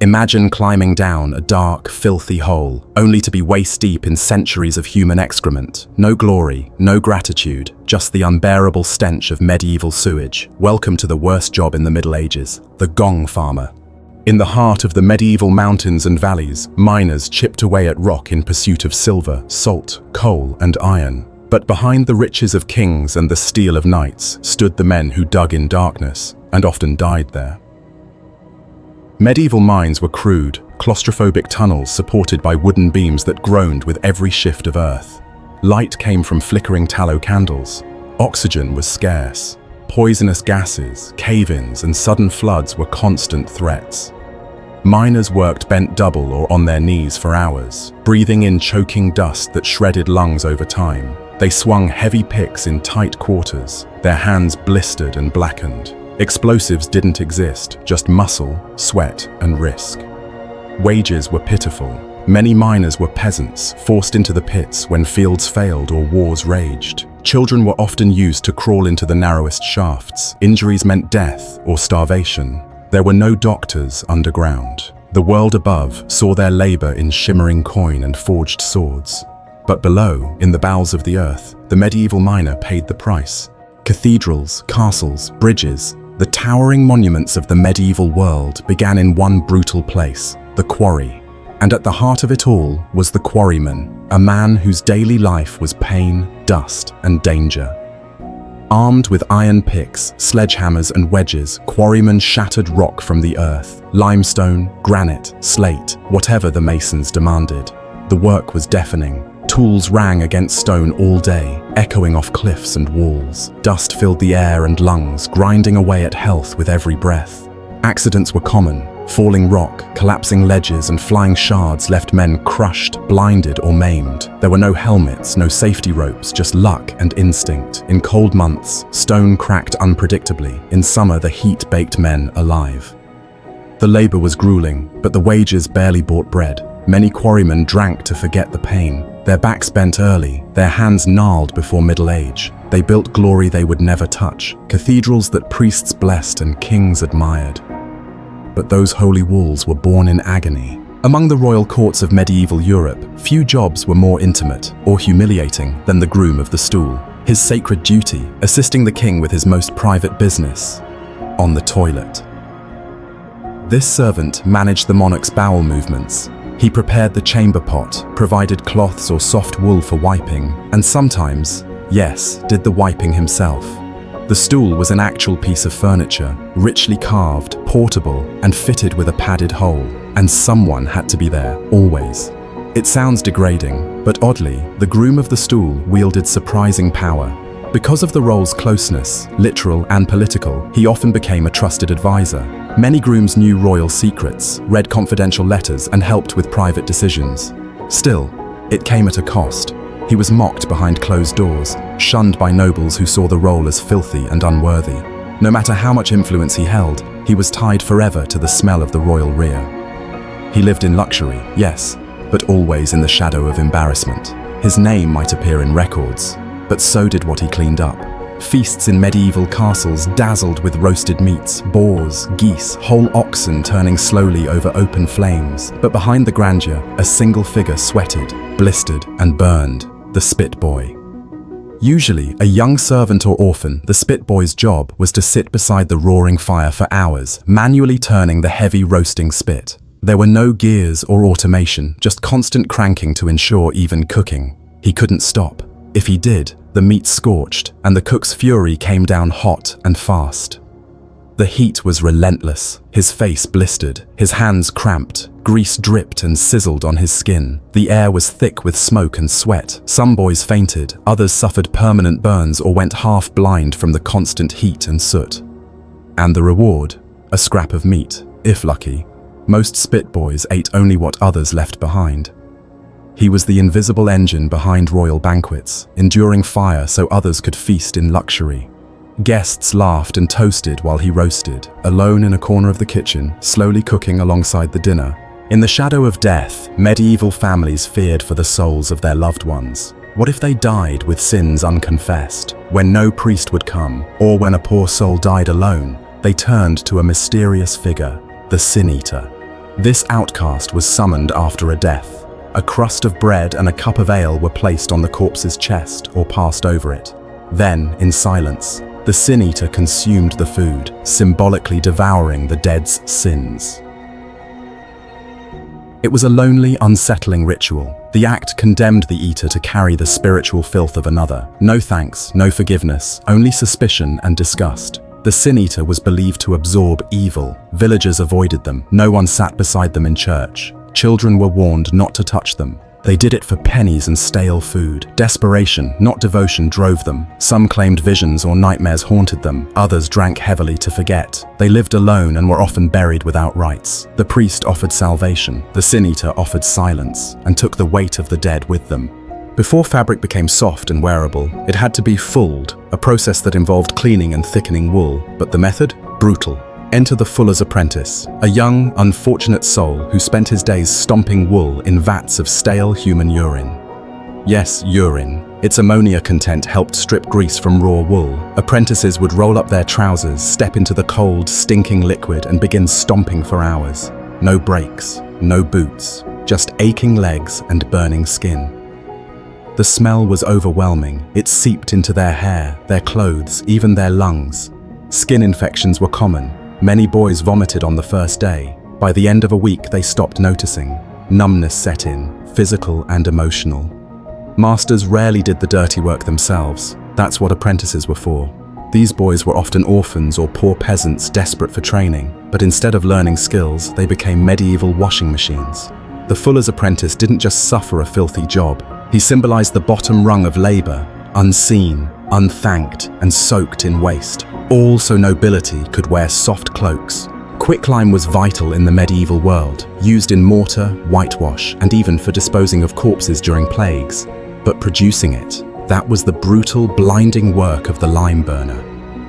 Imagine climbing down a dark, filthy hole, only to be waist-deep in centuries of human excrement. No glory, no gratitude, just the unbearable stench of medieval sewage. Welcome to the worst job in the Middle Ages, the gong farmer. In the heart of the medieval mountains and valleys, miners chipped away at rock in pursuit of silver, salt, coal, and iron. But behind the riches of kings and the steel of knights stood the men who dug in darkness, and often died there. Medieval mines were crude, claustrophobic tunnels supported by wooden beams that groaned with every shift of earth. Light came from flickering tallow candles. Oxygen was scarce. Poisonous gases, cave-ins, and sudden floods were constant threats. Miners worked bent double or on their knees for hours, breathing in choking dust that shredded lungs over time. They swung heavy picks in tight quarters, their hands blistered and blackened. Explosives didn't exist, just muscle, sweat, and risk. Wages were pitiful. Many miners were peasants, forced into the pits when fields failed or wars raged. Children were often used to crawl into the narrowest shafts. Injuries meant death or starvation. There were no doctors underground. The world above saw their labor in shimmering coin and forged swords. But below, in the bowels of the earth, the medieval miner paid the price. Cathedrals, castles, bridges, the towering monuments of the medieval world began in one brutal place, the quarry. And at the heart of it all was the quarryman, a man whose daily life was pain, dust, and danger. Armed with iron picks, sledgehammers, and wedges, quarrymen shattered rock from the earth, limestone, granite, slate, whatever the masons demanded. The work was deafening. Tools rang against stone all day, echoing off cliffs and walls. Dust filled the air and lungs, grinding away at health with every breath. Accidents were common. Falling rock, collapsing ledges, and flying shards left men crushed, blinded, or maimed. There were no helmets, no safety ropes, just luck and instinct. In cold months, stone cracked unpredictably. In summer, the heat baked men alive. The labor was grueling, but the wages barely bought bread. Many quarrymen drank to forget the pain. Their backs bent early, their hands gnarled before middle age. They built glory they would never touch, cathedrals that priests blessed and kings admired. But those holy walls were born in agony. Among the royal courts of medieval Europe, few jobs were more intimate or humiliating than the groom of the stool. His sacred duty, assisting the king with his most private business, on the toilet. This servant managed the monarch's bowel movements. He prepared the chamber pot, provided cloths or soft wool for wiping, and sometimes, yes, did the wiping himself. The stool was an actual piece of furniture, richly carved, portable, and fitted with a padded hole, and someone had to be there, always. It sounds degrading, but oddly, the groom of the stool wielded surprising power. Because of the role's closeness, literal and political, he often became a trusted advisor. Many grooms knew royal secrets, read confidential letters, and helped with private decisions. Still, it came at a cost. He was mocked behind closed doors, shunned by nobles who saw the role as filthy and unworthy. No matter how much influence he held, he was tied forever to the smell of the royal rear. He lived in luxury, yes, but always in the shadow of embarrassment. His name might appear in records, but so did what he cleaned up. Feasts in medieval castles dazzled with roasted meats, boars, geese, whole oxen turning slowly over open flames. But behind the grandeur, a single figure sweated, blistered, and burned. The spit boy. Usually, a young servant or orphan, the spit boy's job was to sit beside the roaring fire for hours, manually turning the heavy roasting spit. There were no gears or automation, just constant cranking to ensure even cooking. He couldn't stop. If he did, the meat scorched, and the cook's fury came down hot and fast. The heat was relentless. His face blistered, his hands cramped, grease dripped and sizzled on his skin. The air was thick with smoke and sweat. Some boys fainted, others suffered permanent burns or went half blind from the constant heat and soot. And the reward? A scrap of meat, if lucky. Most spit boys ate only what others left behind. He was the invisible engine behind royal banquets, enduring fire so others could feast in luxury. Guests laughed and toasted while he roasted, alone in a corner of the kitchen, slowly cooking alongside the dinner. In the shadow of death, medieval families feared for the souls of their loved ones. What if they died with sins unconfessed? When no priest would come, or when a poor soul died alone, they turned to a mysterious figure, the Sin Eater. This outcast was summoned after a death. A crust of bread and a cup of ale were placed on the corpse's chest or passed over it. Then, in silence, the sin-eater consumed the food, symbolically devouring the dead's sins. It was a lonely, unsettling ritual. The act condemned the eater to carry the spiritual filth of another. No thanks, no forgiveness, only suspicion and disgust. The sin-eater was believed to absorb evil. Villagers avoided them. No one sat beside them in church. Children were warned not to touch them. They did it for pennies and stale food. Desperation, not devotion, drove them. Some claimed visions or nightmares haunted them. Others drank heavily to forget. They lived alone and were often buried without rites. The priest offered salvation. The sin-eater offered silence and took the weight of the dead with them. Before fabric became soft and wearable, it had to be fulled, a process that involved cleaning and thickening wool. But the method? Brutal. Enter the fuller's apprentice, a young, unfortunate soul who spent his days stomping wool in vats of stale human urine. Yes, urine. Its ammonia content helped strip grease from raw wool. Apprentices would roll up their trousers, step into the cold, stinking liquid and begin stomping for hours. No breaks, no boots, just aching legs and burning skin. The smell was overwhelming. It seeped into their hair, their clothes, even their lungs. Skin infections were common. Many boys vomited on the first day. By the end of a week, they stopped noticing. Numbness set in, physical and emotional. Masters rarely did the dirty work themselves. That's what apprentices were for. These boys were often orphans or poor peasants desperate for training, but instead of learning skills, they became medieval washing machines. The fuller's apprentice didn't just suffer a filthy job. He symbolized the bottom rung of labor, unseen, unthanked, and soaked in waste. All so nobility could wear soft cloaks. Quicklime was vital in the medieval world, used in mortar, whitewash, and even for disposing of corpses during plagues. But producing it, that was the brutal, blinding work of the lime burner.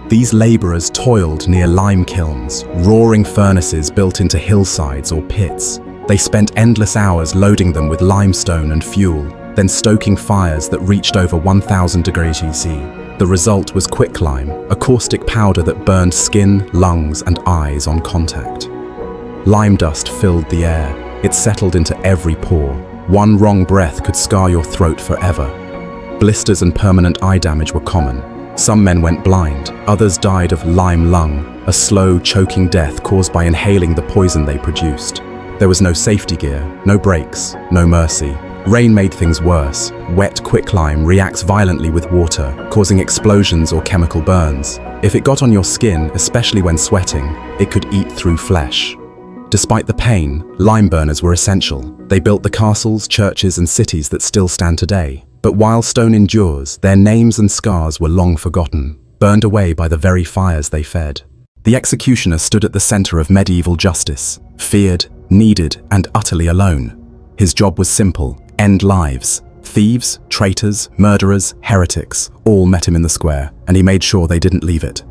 These laborers toiled near lime kilns, roaring furnaces built into hillsides or pits. They spent endless hours loading them with limestone and fuel, then stoking fires that reached over 1000 degrees C. The result was quicklime, a caustic powder that burned skin, lungs, and eyes on contact. Lime dust filled the air. It settled into every pore. One wrong breath could scar your throat forever. Blisters and permanent eye damage were common. Some men went blind. Others died of lime lung, a slow, choking death caused by inhaling the poison they produced. There was no safety gear, no brakes, no mercy. Rain made things worse. Wet quicklime reacts violently with water, causing explosions or chemical burns. If it got on your skin, especially when sweating, it could eat through flesh. Despite the pain, lime burners were essential. They built the castles, churches, and cities that still stand today. But while stone endures, their names and scars were long forgotten, burned away by the very fires they fed. The executioner stood at the center of medieval justice, feared, needed, and utterly alone. His job was simple: end lives. Thieves, traitors, murderers, heretics, all met him in the square, and he made sure they didn't leave it.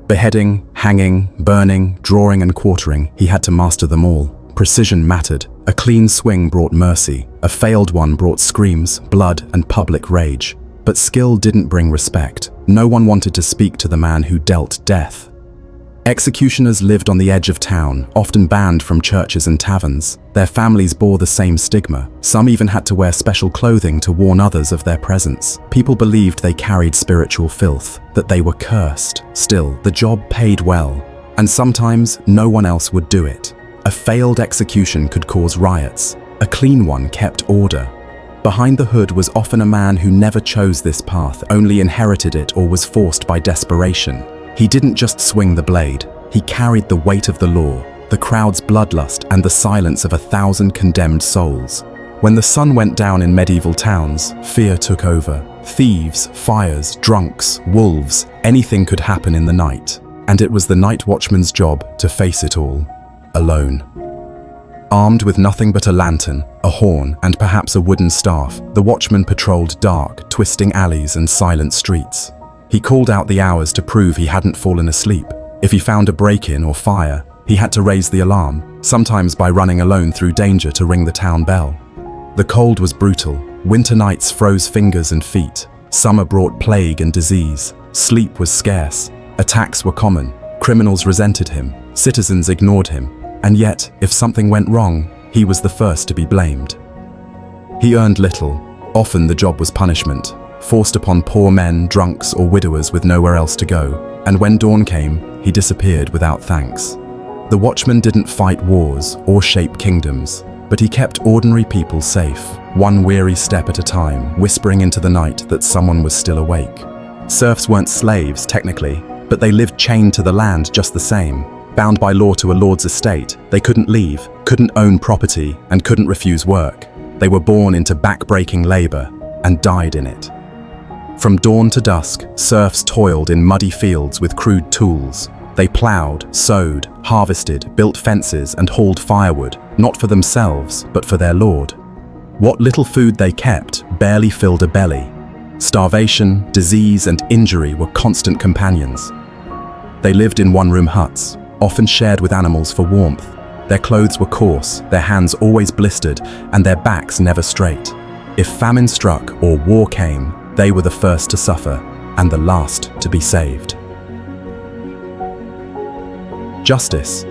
Beheading, hanging, burning, drawing and quartering, he had to master them all. Precision mattered. A clean swing brought mercy. A failed one brought screams, blood, and public rage. But skill didn't bring respect. No one wanted to speak to the man who dealt death. Executioners lived on the edge of town, often banned from churches and taverns. Their families bore the same stigma. Some even had to wear special clothing to warn others of their presence. People believed they carried spiritual filth, that they were cursed. Still, the job paid well, and sometimes no one else would do it. A failed execution could cause riots. A clean one kept order. Behind the hood was often a man who never chose this path, only inherited it or was forced by desperation. He didn't just swing the blade, he carried the weight of the law, the crowd's bloodlust, and the silence of 1,000 condemned souls. When the sun went down in medieval towns, fear took over. Thieves, fires, drunks, wolves, anything could happen in the night. And it was the night watchman's job to face it all, alone. Armed with nothing but a lantern, a horn, and perhaps a wooden staff, the watchman patrolled dark, twisting alleys and silent streets. He called out the hours to prove he hadn't fallen asleep. If he found a break-in or fire, he had to raise the alarm, sometimes by running alone through danger to ring the town bell. The cold was brutal. Winter nights froze fingers and feet. Summer brought plague and disease. Sleep was scarce. Attacks were common. Criminals resented him. Citizens ignored him. And yet, if something went wrong, he was the first to be blamed. He earned little. Often the job was punishment, forced upon poor men, drunks, or widowers with nowhere else to go. And when dawn came, he disappeared without thanks. The watchman didn't fight wars or shape kingdoms, but he kept ordinary people safe, one weary step at a time, whispering into the night that someone was still awake. Serfs weren't slaves, technically, but they lived chained to the land just the same. Bound by law to a lord's estate, they couldn't leave, couldn't own property, and couldn't refuse work. They were born into back-breaking labor and died in it. From dawn to dusk, serfs toiled in muddy fields with crude tools. They plowed, sowed, harvested, built fences, and hauled firewood, not for themselves, but for their lord. What little food they kept barely filled a belly. Starvation, disease, and injury were constant companions. They lived in one-room huts, often shared with animals for warmth. Their clothes were coarse, their hands always blistered, and their backs never straight. If famine struck or war came, they were the first to suffer and the last to be saved. Justice.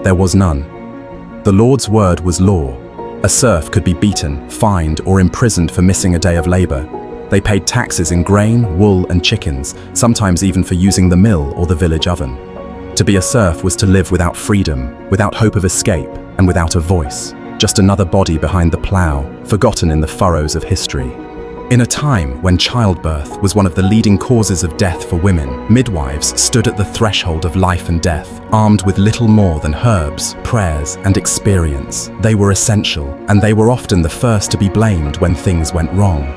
There was none. The Lord's word was law. A serf could be beaten, fined, or imprisoned for missing a day of labor. They paid taxes in grain, wool, and chickens, sometimes even for using the mill or the village oven. To be a serf was to live without freedom, without hope of escape, and without a voice. Just another body behind the plow, forgotten in the furrows of history. In a time when childbirth was one of the leading causes of death for women, midwives stood at the threshold of life and death, armed with little more than herbs, prayers, and experience. They were essential, and they were often the first to be blamed when things went wrong.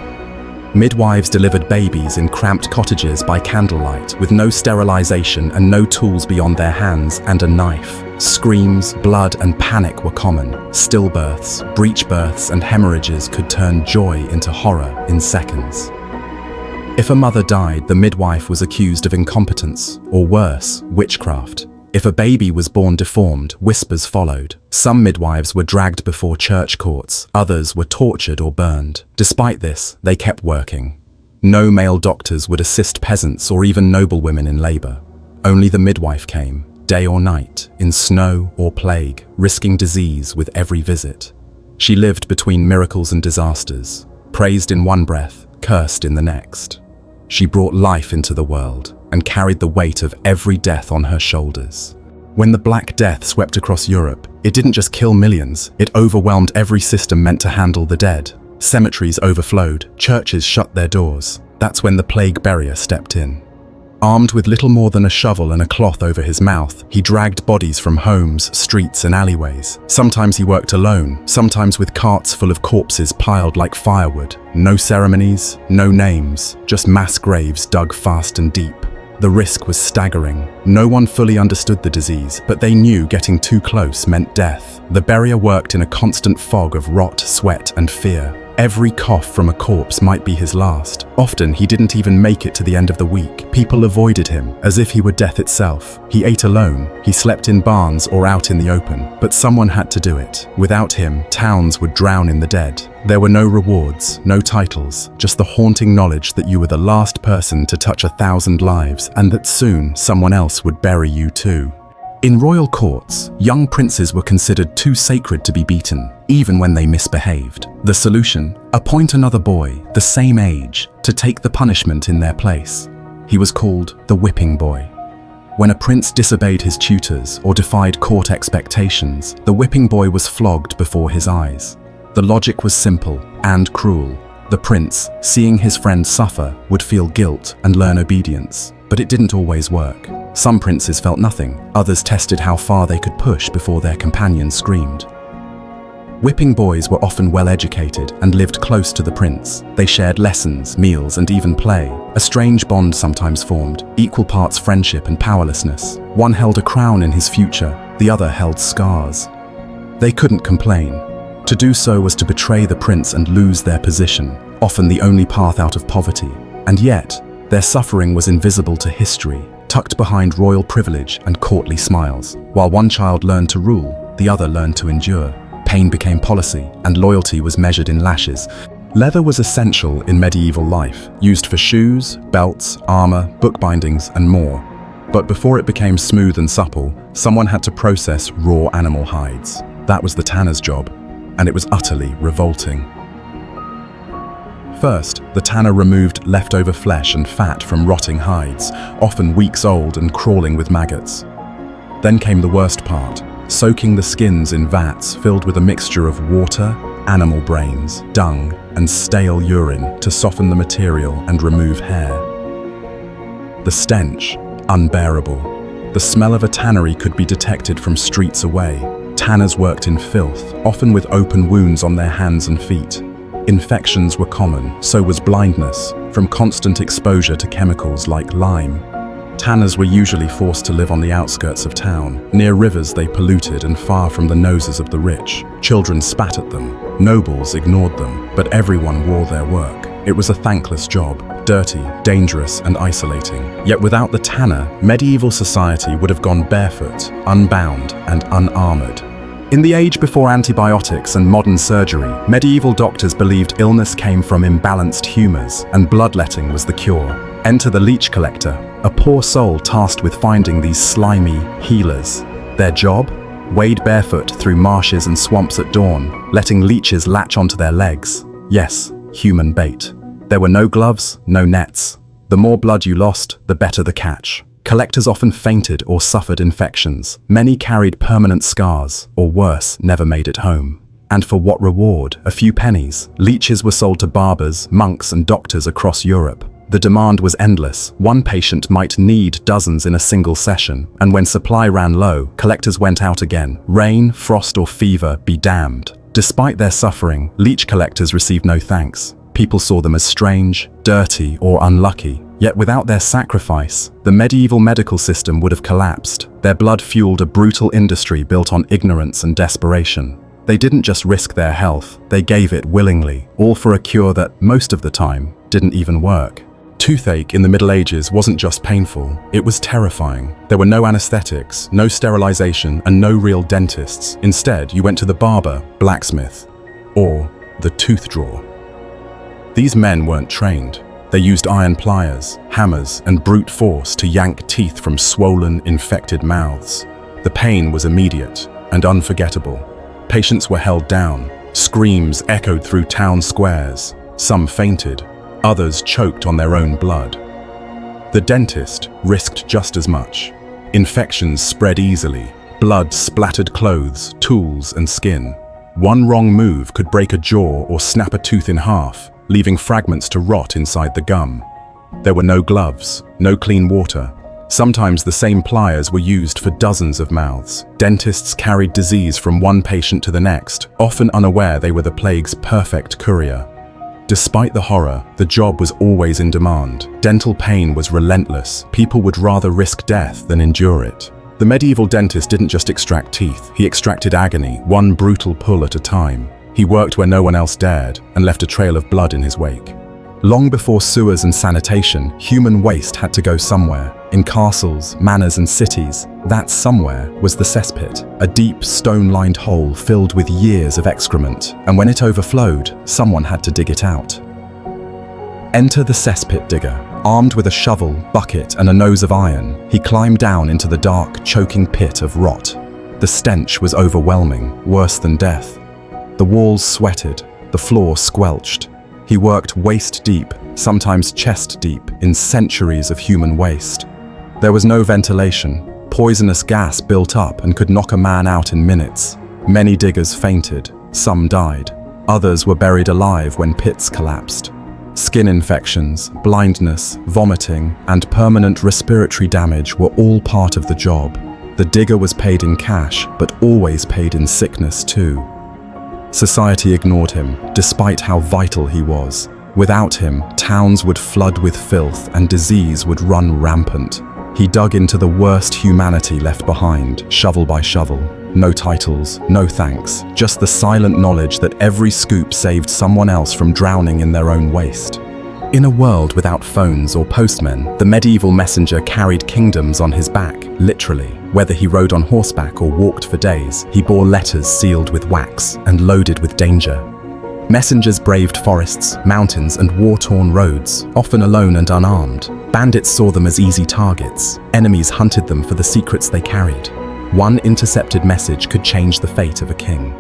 Midwives delivered babies in cramped cottages by candlelight, with no sterilization and no tools beyond their hands and a knife. Screams, blood, and panic were common. Stillbirths, breech births, and hemorrhages could turn joy into horror in seconds. If a mother died, the midwife was accused of incompetence, or worse, witchcraft. If a baby was born deformed, whispers followed. Some midwives were dragged before church courts, others were tortured or burned. Despite this, they kept working. No male doctors would assist peasants or even noblewomen in labor. Only the midwife came, day or night, in snow or plague, risking disease with every visit. She lived between miracles and disasters, praised in one breath, cursed in the next. She brought life into the world and carried the weight of every death on her shoulders. When the Black Death swept across Europe, it didn't just kill millions, it overwhelmed every system meant to handle the dead. Cemeteries overflowed, churches shut their doors. That's when the plague barrier stepped in. Armed with little more than a shovel and a cloth over his mouth, he dragged bodies from homes, streets, and alleyways. Sometimes he worked alone, sometimes with carts full of corpses piled like firewood. No ceremonies, no names, just mass graves dug fast and deep. The risk was staggering. No one fully understood the disease, but they knew getting too close meant death. The barrier worked in a constant fog of rot, sweat, and fear. Every cough from a corpse might be his last. Often he didn't even make it to the end of the week. People avoided him, as if he were death itself. He ate alone, he slept in barns or out in the open, but someone had to do it. Without him, towns would drown in the dead. There were no rewards, no titles, just the haunting knowledge that you were the last person to touch 1,000 lives, and that soon someone else would bury you too. In royal courts, young princes were considered too sacred to be beaten, even when they misbehaved. The solution? Appoint another boy, the same age, to take the punishment in their place. He was called the whipping boy. When a prince disobeyed his tutors or defied court expectations, the whipping boy was flogged before his eyes. The logic was simple and cruel. The prince, seeing his friend suffer, would feel guilt and learn obedience. But it didn't always work. Some princes felt nothing, others tested how far they could push before their companions screamed. Whipping boys were often well-educated and lived close to the prince. They shared lessons, meals, and even play. A strange bond sometimes formed, equal parts friendship and powerlessness. One held a crown in his future, the other held scars. They couldn't complain. To do so was to betray the prince and lose their position, often the only path out of poverty. And yet, their suffering was invisible to history, tucked behind royal privilege and courtly smiles. While one child learned to rule, the other learned to endure. Pain became policy, and loyalty was measured in lashes. Leather was essential in medieval life, used for shoes, belts, armor, bookbindings, and more. But before it became smooth and supple, someone had to process raw animal hides. That was the tanner's job, and it was utterly revolting. First, the tanner removed leftover flesh and fat from rotting hides, often weeks old and crawling with maggots. Then came the worst part, soaking the skins in vats filled with a mixture of water, animal brains, dung, and stale urine to soften the material and remove hair. The stench, unbearable. The smell of a tannery could be detected from streets away. Tanners worked in filth, often with open wounds on their hands and feet. Infections were common, so was blindness, from constant exposure to chemicals like lime. Tanners were usually forced to live on the outskirts of town. Near rivers they polluted and far from the noses of the rich. Children spat at them. Nobles ignored them, but everyone wore their work. It was a thankless job, dirty, dangerous, and isolating. Yet without the tanner, medieval society would have gone barefoot, unbound, and unarmored. In the age before antibiotics and modern surgery, medieval doctors believed illness came from imbalanced humors, and bloodletting was the cure. Enter the leech collector, a poor soul tasked with finding these slimy healers. Their job? Wade barefoot through marshes and swamps at dawn, letting leeches latch onto their legs. Yes, human bait. There were no gloves, no nets. The more blood you lost, the better the catch. Collectors often fainted or suffered infections. Many carried permanent scars, or worse, never made it home. And for what reward? A few pennies. Leeches were sold to barbers, monks, and doctors across Europe. The demand was endless. One patient might need dozens in a single session, and when supply ran low, collectors went out again. Rain, frost, or fever, be damned. Despite their suffering, leech collectors received no thanks. People saw them as strange, dirty, or unlucky. Yet without their sacrifice, the medieval medical system would have collapsed. Their blood fueled a brutal industry built on ignorance and desperation. They didn't just risk their health, they gave it willingly, all for a cure that, most of the time, didn't even work. Toothache in the Middle Ages wasn't just painful, it was terrifying. There were no anesthetics, no sterilization, and no real dentists. Instead, you went to the barber, blacksmith, or the tooth drawer. These men weren't trained. They used iron pliers, hammers, and brute force to yank teeth from swollen, infected mouths. The pain was immediate and unforgettable. Patients were held down. Screams echoed through town squares. Some fainted. Others choked on their own blood. The dentist risked just as much. Infections spread easily. Blood splattered clothes, tools, and skin. One wrong move could break a jaw or snap a tooth in half, leaving fragments to rot inside the gum. There were no gloves, no clean water. Sometimes the same pliers were used for dozens of mouths. Dentists carried disease from one patient to the next, often unaware they were the plague's perfect courier. Despite the horror, the job was always in demand. Dental pain was relentless. People would rather risk death than endure it. The medieval dentist didn't just extract teeth, he extracted agony, one brutal pull at a time. He worked where no one else dared, and left a trail of blood in his wake. Long before sewers and sanitation, human waste had to go somewhere. In castles, manors, and cities, that somewhere was the cesspit, a deep, stone-lined hole filled with years of excrement, and when it overflowed, someone had to dig it out. Enter the cesspit digger. Armed with a shovel, bucket, and a nose of iron, he climbed down into the dark, choking pit of rot. The stench was overwhelming, worse than death. The walls sweated, the floor squelched. He worked waist-deep, sometimes chest-deep, in centuries of human waste. There was no ventilation. Poisonous gas built up and could knock a man out in minutes. Many diggers fainted, some died. Others were buried alive when pits collapsed. Skin infections, blindness, vomiting, and permanent respiratory damage were all part of the job. The digger was paid in cash, but always paid in sickness too. Society ignored him, despite how vital he was. Without him, towns would flood with filth and disease would run rampant. He dug into the worst humanity left behind, shovel by shovel. No titles, no thanks, just the silent knowledge that every scoop saved someone else from drowning in their own waste. In a world without phones or postmen, the medieval messenger carried kingdoms on his back, literally. Whether he rode on horseback or walked for days, he bore letters sealed with wax and loaded with danger. Messengers braved forests, mountains, and war-torn roads, often alone and unarmed. Bandits saw them as easy targets. Enemies hunted them for the secrets they carried. One intercepted message could change the fate of a king.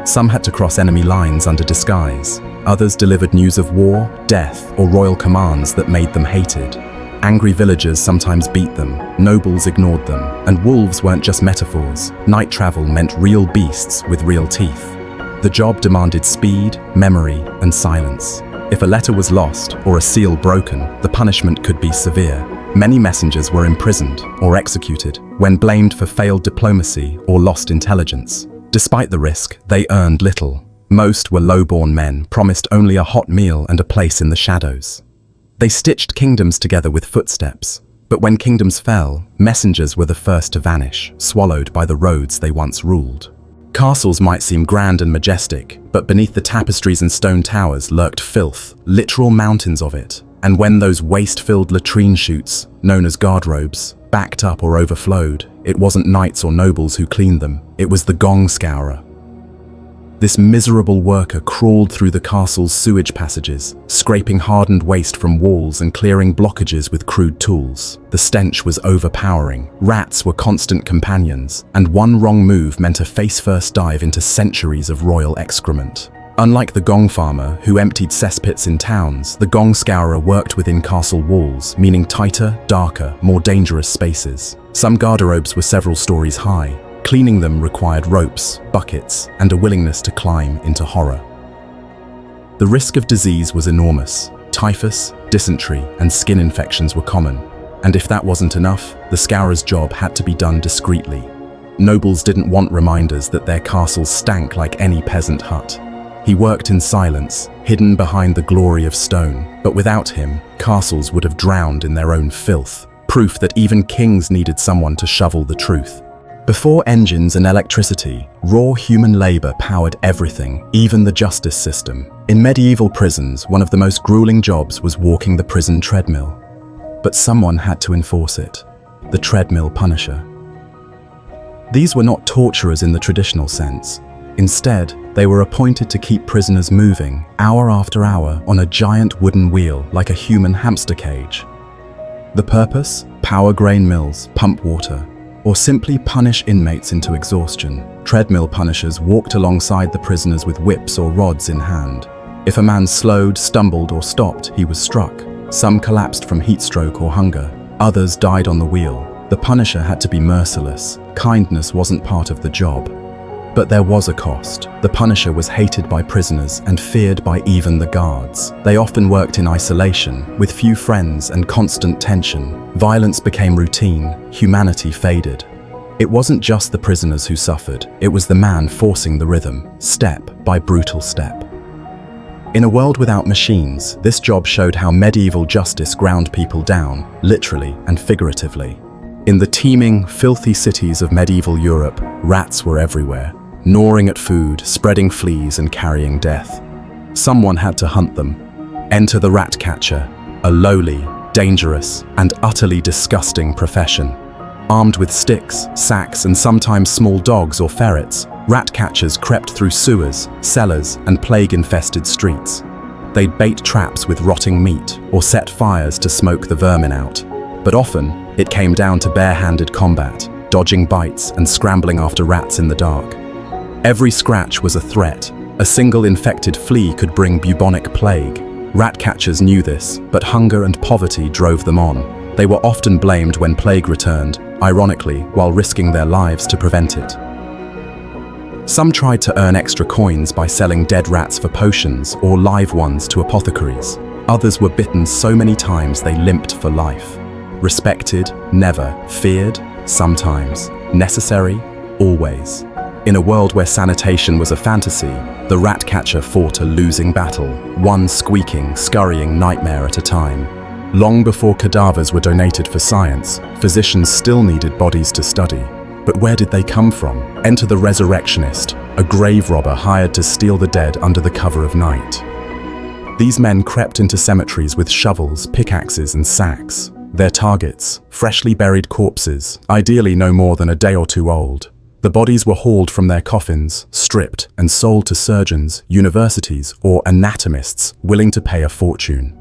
Some had to cross enemy lines under disguise. Others delivered news of war, death, or royal commands that made them hated. Angry villagers sometimes beat them, nobles ignored them, and wolves weren't just metaphors. Night travel meant real beasts with real teeth. The job demanded speed, memory, and silence. If a letter was lost or a seal broken, the punishment could be severe. Many messengers were imprisoned or executed when blamed for failed diplomacy or lost intelligence. Despite the risk, they earned little. Most were low-born men, promised only a hot meal and a place in the shadows. They stitched kingdoms together with footsteps, but when kingdoms fell, messengers were the first to vanish, swallowed by the roads they once ruled. Castles might seem grand and majestic, but beneath the tapestries and stone towers lurked filth, literal mountains of it. And when those waste-filled latrine chutes, known as guardrobes, backed up or overflowed, it wasn't knights or nobles who cleaned them, it was the gong scourer. This miserable worker crawled through the castle's sewage passages, scraping hardened waste from walls and clearing blockages with crude tools. The stench was overpowering. Rats were constant companions, and one wrong move meant a face-first dive into centuries of royal excrement. Unlike the gong farmer, who emptied cesspits in towns, the gong scourer worked within castle walls, meaning tighter, darker, more dangerous spaces. Some garderobes were several stories high. Cleaning them required ropes, buckets, and a willingness to climb into horror. The risk of disease was enormous. Typhus, dysentery, and skin infections were common. And if that wasn't enough, the scourer's job had to be done discreetly. Nobles didn't want reminders that their castles stank like any peasant hut. He worked in silence, hidden behind the glory of stone, but without him, castles would have drowned in their own filth, proof that even kings needed someone to shovel the truth. Before engines and electricity, raw human labor powered everything, even the justice system. In medieval prisons, one of the most grueling jobs was walking the prison treadmill. But someone had to enforce it, the treadmill punisher. These were not torturers in the traditional sense. Instead, they were appointed to keep prisoners moving, hour after hour, on a giant wooden wheel like a human hamster cage. The purpose? Power grain mills, pump water, or simply punish inmates into exhaustion. Treadmill punishers walked alongside the prisoners with whips or rods in hand. If a man slowed, stumbled, or stopped, he was struck. Some collapsed from heat stroke or hunger. Others died on the wheel. The punisher had to be merciless. Kindness wasn't part of the job. But there was a cost. The punisher was hated by prisoners and feared by even the guards. They often worked in isolation, with few friends and constant tension. Violence became routine, humanity faded. It wasn't just the prisoners who suffered, it was the man forcing the rhythm, step by brutal step. In a world without machines, this job showed how medieval justice ground people down, literally and figuratively. In the teeming, filthy cities of medieval Europe, rats were everywhere, gnawing at food, spreading fleas and carrying death. Someone had to hunt them. Enter the rat catcher, a lowly, dangerous, and utterly disgusting profession. Armed with sticks, sacks, and sometimes small dogs or ferrets, rat catchers crept through sewers, cellars, and plague-infested streets. They'd bait traps with rotting meat or set fires to smoke the vermin out. But often, it came down to bare-handed combat, dodging bites and scrambling after rats in the dark. Every scratch was a threat. A single infected flea could bring bubonic plague. Rat catchers knew this, but hunger and poverty drove them on. They were often blamed when plague returned, ironically, while risking their lives to prevent it. Some tried to earn extra coins by selling dead rats for potions or live ones to apothecaries. Others were bitten so many times they limped for life. Respected, never. Feared, sometimes. Necessary, always. In a world where sanitation was a fantasy, the rat catcher fought a losing battle, one squeaking, scurrying nightmare at a time. Long before cadavers were donated for science, physicians still needed bodies to study. But where did they come from? Enter the resurrectionist, a grave robber hired to steal the dead under the cover of night. These men crept into cemeteries with shovels, pickaxes, and sacks. Their targets, freshly buried corpses, ideally no more than a day or two old. The bodies were hauled from their coffins, stripped, and sold to surgeons, universities, or anatomists willing to pay a fortune.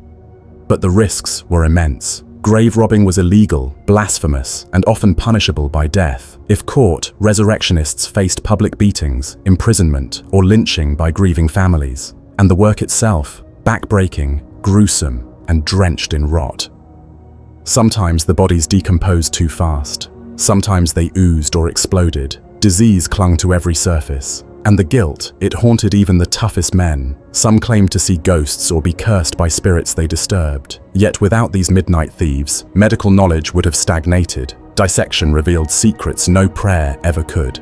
But the risks were immense. Grave robbing was illegal, blasphemous, and often punishable by death. If caught, resurrectionists faced public beatings, imprisonment, or lynching by grieving families. And the work itself, backbreaking, gruesome, and drenched in rot. Sometimes the bodies decomposed too fast. Sometimes they oozed or exploded. Disease clung to every surface. And the guilt, it haunted even the toughest men. Some claimed to see ghosts or be cursed by spirits they disturbed. Yet without these midnight thieves, medical knowledge would have stagnated. Dissection revealed secrets no prayer ever could.